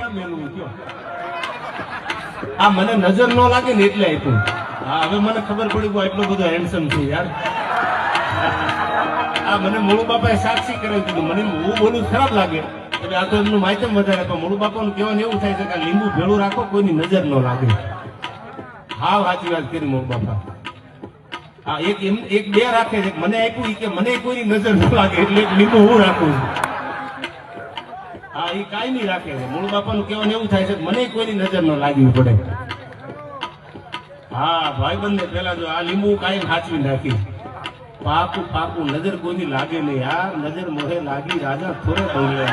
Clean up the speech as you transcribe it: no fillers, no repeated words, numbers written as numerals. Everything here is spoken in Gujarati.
ક્યાં મેળવું કયો? આ મને નજર ન લાગે ને એટલે આપ્યું. હા હવે મને ખબર પડી કે એટલો બધો હેન્ડસમ છે યાર. આ મને મોળુ બાપાએ સાક્ષી કરાવી દીધું. મને હું બોલું ખરાબ લાગે એટલે આ તો એમનું માધ્યમ વધારે, પણ મોળુ બાપાનું કહેવાનું એવું થાય છે કે લીંબુ ભેળું રાખો, કોઈની નજર ન લાગે. હા સાચી વાત કરી મોળુ બાપા. હા એક બે રાખે છે, મને આપ્યું કે મને કોઈની નજર ન લાગે એટલે એક લીંબુ હું રાખું છું. હા એ કાંઈ નહીં રાખે છે. મોળુ બાપાનું કહેવાનું એવું થાય છે કે મને કોઈની નજર ન લાગવી પડે. હા ભાઈબંધને પેલા જો આ લીંબુ કાંઈ સાચવી નાખી. પાકું પાકું નજર કોઈની લાગે નહીં યાર. નજર મોહે લાગી રાજા થોડે બંગલે.